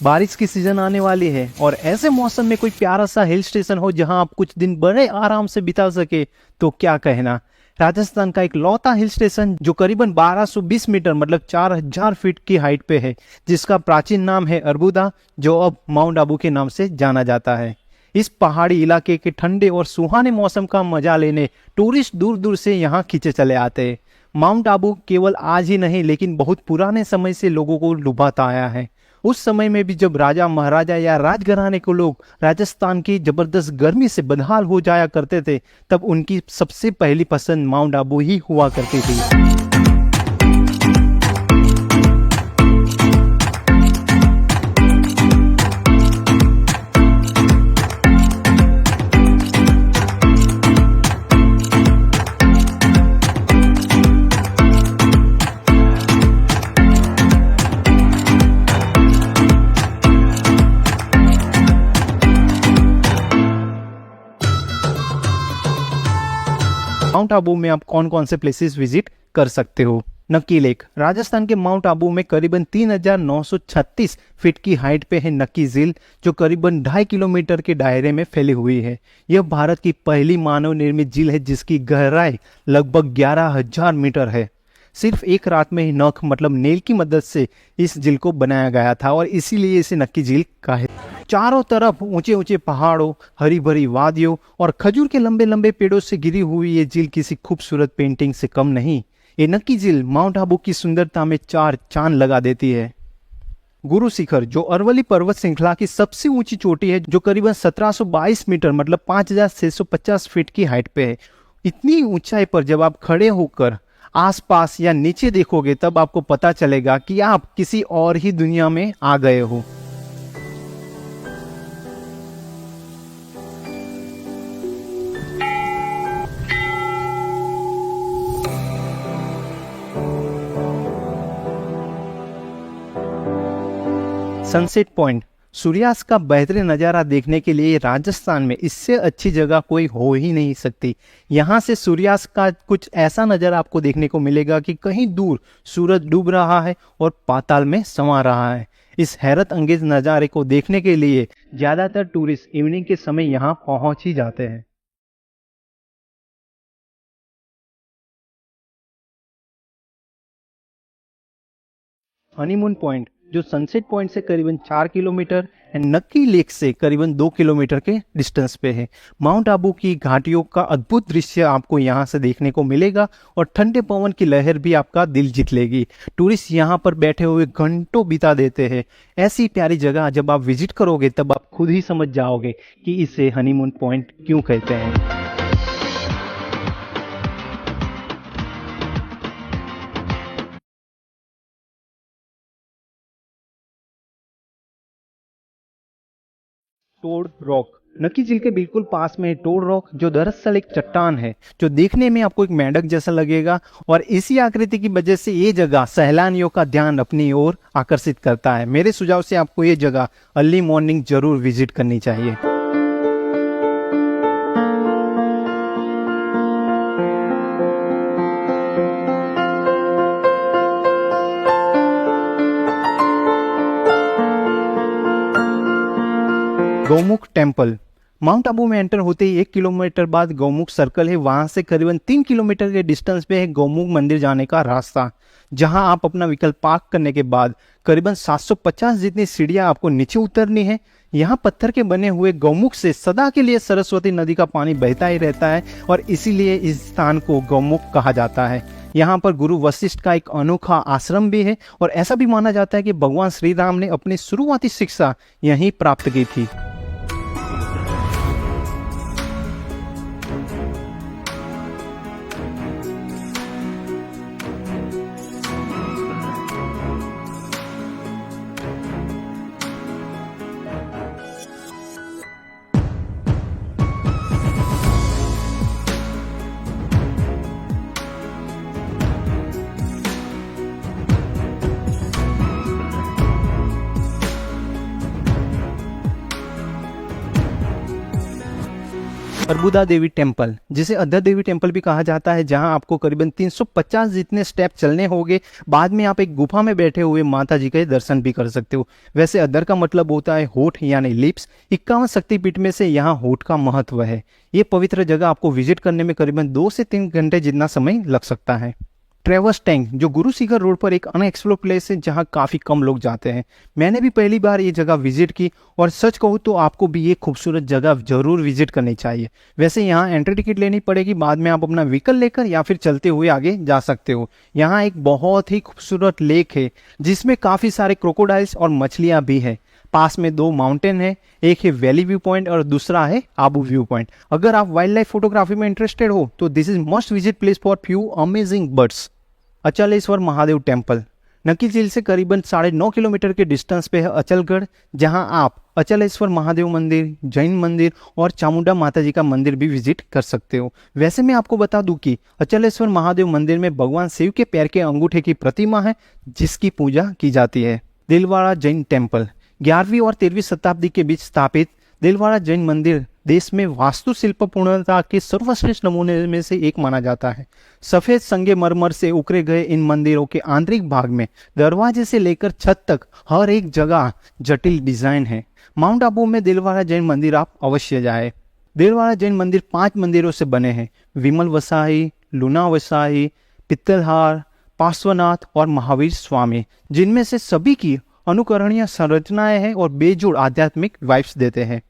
बारिश की सीजन आने वाली है और ऐसे मौसम में कोई प्यारा सा हिल स्टेशन हो जहां आप कुछ दिन बड़े आराम से बिता सके तो क्या कहना। राजस्थान का एक लौता हिल स्टेशन जो करीबन 1220 मीटर मतलब 4000 फीट की हाइट पे है, जिसका प्राचीन नाम है अरबुदा, जो अब माउंट आबू के नाम से जाना जाता है। इस पहाड़ी इलाके के ठंडे और सुहाने मौसम का मजा लेने टूरिस्ट दूर दूर से यहाँ खींचे चले आते हैं। माउंट आबू केवल आज ही नहीं लेकिन बहुत पुराने समय से लोगों को लुभाता आया है। उस समय में भी जब राजा महाराजा या राजघराने को लोग राजस्थान की जबरदस्त गर्मी से बदहाल हो जाया करते थे, तब उनकी सबसे पहली पसंद माउंट आबू ही हुआ करती थी। माउंट आबू में आप कौन कौन से प्लेसेस विजिट कर सकते हो। नक्की लेक, राजस्थान के माउंट आबू में करीबन 3936 फीट की हाइट पे है नक्की झील, जो करीबन 2.5 किलोमीटर के दायरे में फैली हुई है। यह भारत की पहली मानव निर्मित झील है जिसकी गहराई लगभग 11,000 मीटर है। सिर्फ एक रात में ही नख मतलब नेल की मदद से इस झील को बनाया गया था और इसीलिए इसे नक्की झील कहा है। चारों तरफ ऊंचे ऊंचे पहाड़ों, हरी भरी वादियों और खजूर के लंबे लंबे पेड़ों से घिरी हुई ये झील किसी खूबसूरत पेंटिंग से कम नहीं। ये नक्की झील माउंट आबू की सुंदरता में 4 चांद लगा देती है। गुरु शिखर, जो अरवली पर्वत श्रृंखला की सबसे ऊंची चोटी है, जो करीबन 1722 मीटर मतलब 5650 फीट की हाइट पे है। इतनी ऊंचाई पर जब आप खड़े होकर आसपास या नीचे देखोगे तब आपको पता चलेगा कि आप किसी और ही दुनिया में आ गए हो। सनसेट पॉइंट, सूर्यास्त का बेहतरीन नज़ारा देखने के लिए राजस्थान में इससे अच्छी जगह कोई हो ही नहीं सकती। यहाँ से सूर्यास्त का कुछ ऐसा नज़ारा आपको देखने को मिलेगा कि कहीं दूर सूरज डूब रहा है और पाताल में समा रहा है। इस हैरत अंगेज नज़ारे को देखने के लिए ज़्यादातर टूरिस्ट इवनिंग के समय यहाँ पहुँच ही जाते हैं। हनीमून पॉइंट, जो सनसेट पॉइंट से करीबन 4 किलोमीटर एंड नक्की लेक से करीबन 2 किलोमीटर के डिस्टेंस पे है। माउंट आबू की घाटियों का अद्भुत दृश्य आपको यहाँ से देखने को मिलेगा और ठंडे पवन की लहर भी आपका दिल जीत लेगी। टूरिस्ट यहाँ पर बैठे हुए घंटों बिता देते हैं। ऐसी प्यारी जगह जब आप विजिट करोगे तब आप खुद ही समझ जाओगे कि इसे हनीमून पॉइंट क्यों कहते हैं। टोड रॉक, नक्की झील के बिल्कुल पास में है टोड रॉक, जो दरअसल एक चट्टान है जो देखने में आपको एक मेंढक जैसा लगेगा और इसी आकृति की वजह से ये जगह सैलानियों का ध्यान अपनी ओर आकर्षित करता है। मेरे सुझाव से आपको ये जगह अर्ली मॉर्निंग जरूर विजिट करनी चाहिए। गौमुख टेम्पल, माउंट आबू में एंटर होते ही 1 किलोमीटर बाद गौमुख सर्कल है। वहां से करीबन 3 किलोमीटर के डिस्टेंस पे है गौमुख मंदिर जाने का रास्ता, जहां आप अपना व्हीकल पार्क करने के बाद करीबन 750 जितनी सीढ़ियां आपको नीचे उतरनी है। यहाँ पत्थर के बने हुए गौमुख से सदा के लिए सरस्वती नदी का पानी बहता ही रहता है और इसीलिए इस स्थान को गौमुख कहा जाता है। यहाँ पर गुरु वशिष्ठ का एक अनोखा आश्रम भी है और ऐसा भी माना जाता है कि भगवान श्री राम ने अपनी शुरुआती शिक्षा यहीं प्राप्त की थी। अर्बुदा देवी टेम्पल, जिसे अद्धा देवी टेम्पल भी कहा जाता है, जहां आपको करीबन 350 जितने स्टेप चलने होंगे। बाद में आप एक गुफा में बैठे हुए माता जी के दर्शन भी कर सकते हो। वैसे अद्धर का मतलब होता है होठ यानी लिप्स। 51 शक्तिपीठ में से यहाँ होठ का महत्व है। ये पवित्र जगह आपको विजिट करने में करीबन 2 से 3 घंटे जितना समय लग सकता है। ट्रेवर्स टैंक, जो गुरु शिखर रोड पर एक अनएक्सप्लोर प्लेस है जहां काफ़ी कम लोग जाते हैं। मैंने भी पहली बार ये जगह विजिट की और सच कहूँ तो आपको भी ये खूबसूरत जगह जरूर विजिट करनी चाहिए। वैसे यहाँ एंट्री टिकट लेनी पड़ेगी, बाद में आप अपना व्हीकल लेकर या फिर चलते हुए आगे जा सकते हो। यहाँ एक बहुत ही खूबसूरत लेक है जिसमें काफ़ी सारे क्रोकोडाइल्स और मछलियाँ भी है। पास में 2 माउंटेन है, एक है वैली व्यू पॉइंट और दूसरा है आबू व्यू पॉइंट। अगर आप वाइल्ड लाइफ फोटोग्राफी में इंटरेस्टेड हो तो this is must visit place for few amazing birds. Achleshwar Mahadev temple, नकी झील से करीबन 9.5 किलोमीटर के डिस्टेंस पे है अचलगढ़, जहां आप अचलेश्वर महादेव मंदिर, जैन मंदिर और चामुंडा माता जी का मंदिर भी विजिट कर सकते हो। वैसे मैं आपको बता दूं कि अचलेश्वर महादेव मंदिर में भगवान शिव के पैर के अंगूठे की प्रतिमा है जिसकी पूजा की जाती है। दिलवाड़ा जैन टेम्पल, 11वीं और 13वीं शताब्दी के बीच स्थापित दिलवाड़ा जैन मंदिर देश में वास्तुशिल्प पूर्णता के सर्वश्रेष्ठ नमूने में से एक माना जाता है। सफेद संगमरमर से उकरे गए इन मंदिरों के आंतरिक भाग में दरवाजे से लेकर छत तक हर एक जगह जटिल डिजाइन है। माउंट आबू में दिलवाड़ा जैन मंदिर आप अवश्य जाए। दिलवाड़ा जैन मंदिर 5 मंदिरों से बने हैं: विमल वसाई, लूना वसाई, पित्तलहार, पार्श्वनाथ और महावीर स्वामी, जिनमें से सभी की अनुकरणीय संरचनाएं हैं और बेजोड़ आध्यात्मिक वाइब्स देते हैं।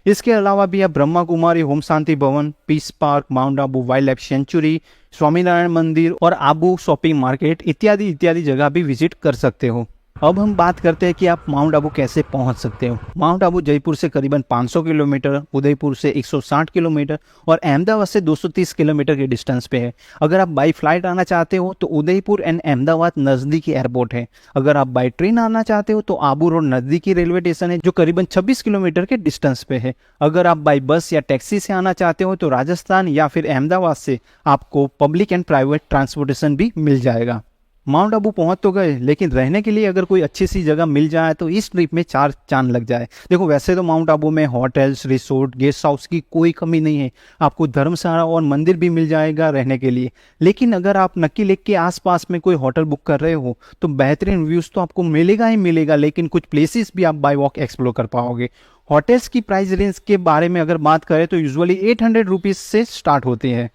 इसके अलावा भी आप Brahma Kumari Om Shanti Bhavan, Peace Park, Mount Abu wildlife sanctuary, Swaminarayan मंदिर और आबू शॉपिंग मार्केट इत्यादि जगह भी विजिट कर सकते हो। अब हम बात करते हैं कि आप माउंट आबू कैसे पहुंच सकते हो। माउंट आबू जयपुर से करीबन 500 किलोमीटर, उदयपुर से 160 किलोमीटर और अहमदाबाद से 230 किलोमीटर के डिस्टेंस पे है। अगर आप बाई फ्लाइट आना चाहते हो तो उदयपुर एंड अहमदाबाद नज़दीकी एयरपोर्ट है। अगर आप बाई ट्रेन आना चाहते हो तो आबू रोड नज़दीकी रेलवे स्टेशन है जो करीबन 26 किलोमीटर के डिस्टेंस पे है। अगर आप बाई बस या टैक्सी से आना चाहते हो तो राजस्थान या फिर अहमदाबाद से आपको पब्लिक एंड प्राइवेट ट्रांसपोर्टेशन भी मिल जाएगा। माउंट आबू पहुंच तो गए, लेकिन रहने के लिए अगर कोई अच्छी सी जगह मिल जाए तो इस ट्रिप में 4 चांद लग जाए। देखो, वैसे तो माउंट आबू में होटल्स, रिसोर्ट, गेस्ट हाउस की कोई कमी नहीं है। आपको धर्मशाला और मंदिर भी मिल जाएगा रहने के लिए। लेकिन अगर आप नक्की लेक के आसपास में कोई होटल बुक कर रहे हो तो बेहतरीन व्यूज तो आपको मिलेगा ही मिलेगा, लेकिन कुछ प्लेसेस भी आप बाय वॉक एक्सप्लोर कर पाओगे। होटल्स की प्राइस रेंज के बारे में अगर बात करें तो यूजुअली 800 रुपीज से स्टार्ट होती है।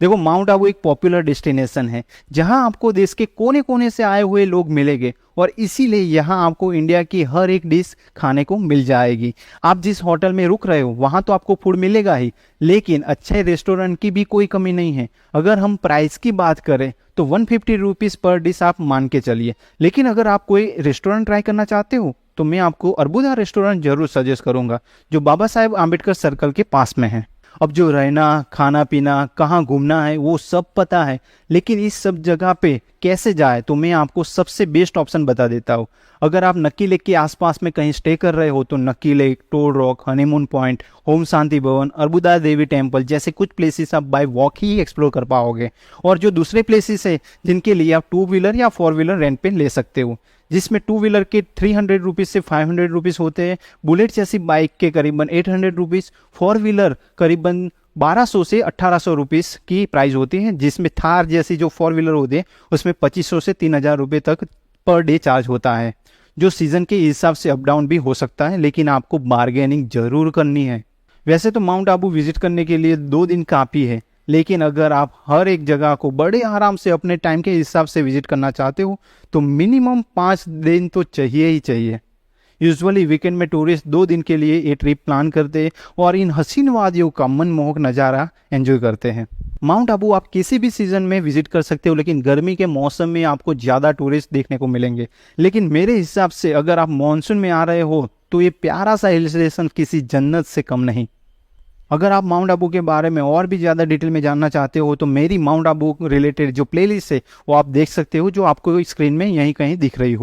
देखो, माउंट आबू एक पॉपुलर डेस्टिनेशन है जहां आपको देश के कोने कोने से आए हुए लोग मिलेंगे और इसीलिए यहां आपको इंडिया की हर एक डिश खाने को मिल जाएगी। आप जिस होटल में रुक रहे हो वहां तो आपको फूड मिलेगा ही, लेकिन अच्छे रेस्टोरेंट की भी कोई कमी नहीं है। अगर हम प्राइस की बात करें तो 150 रुपीज़ पर डिश आप मान के चलिए। लेकिन अगर आप कोई रेस्टोरेंट ट्राई करना चाहते हो तो मैं आपको अर्बुदा रेस्टोरेंट जरूर सजेस्ट करूंगा, जो बाबा साहेब आम्बेडकर सर्कल के पास में है। अब जो रहना, खाना पीना, कहाँ घूमना है वो सब पता है, लेकिन इस सब जगह पे कैसे जाए तो मैं आपको सबसे बेस्ट ऑप्शन बता देता हूँ। अगर आप नक्की लेक के आसपास में कहीं स्टे कर रहे हो तो Nakki lake, toad rock, honeymoon point, Om Shanti Bhavan, Arbuda देवी टेम्पल जैसे कुछ प्लेसेस आप बाय वॉक ही एक्सप्लोर कर पाओगे। और जो दूसरे प्लेसेस है जिनके लिए आप 2 व्हीलर या 4 व्हीलर रेंट पे ले सकते हो, जिसमें 2 व्हीलर के 300 रुपीज़ से 500 रुपीज़ होते हैं, बुलेट जैसी बाइक के करीबन 800 रुपीज़, 4 व्हीलर करीबन 1200 से 1800 रुपीज़ की प्राइस होती है, जिसमें थार जैसी जो 4 व्हीलर होते हैं उसमें 2500 से 3000 रुपये तक पर डे चार्ज होता है, जो सीज़न के हिसाब से अप डाउन भी हो सकता है, लेकिन आपको बार्गेनिंग जरूर करनी है। वैसे तो माउंट आबू विजिट करने के लिए 2 दिन काफ़ी है, लेकिन अगर आप हर एक जगह को बड़े आराम से अपने टाइम के हिसाब से विजिट करना चाहते हो तो मिनिमम 5 दिन तो चाहिए ही चाहिए। यूजुअली वीकेंड में टूरिस्ट 2 दिन के लिए ये ट्रिप प्लान करते हैं और इन हसीन वादियों का मनमोहक नज़ारा एंजॉय करते हैं। माउंट आबू आप किसी भी सीजन में विजिट कर सकते हो, लेकिन गर्मी के मौसम में आपको ज़्यादा टूरिस्ट देखने को मिलेंगे। लेकिन मेरे हिसाब से अगर आप मानसून में आ रहे हो तो ये प्यारा सा हिल स्टेशन किसी जन्नत से कम नहीं। अगर आप माउंट आबू के बारे में और भी ज़्यादा डिटेल में जानना चाहते हो तो मेरी माउंट आबू रिलेटेड जो प्लेलिस्ट है वो आप देख सकते हो, जो आपको स्क्रीन में यहीं कहीं दिख रही हो।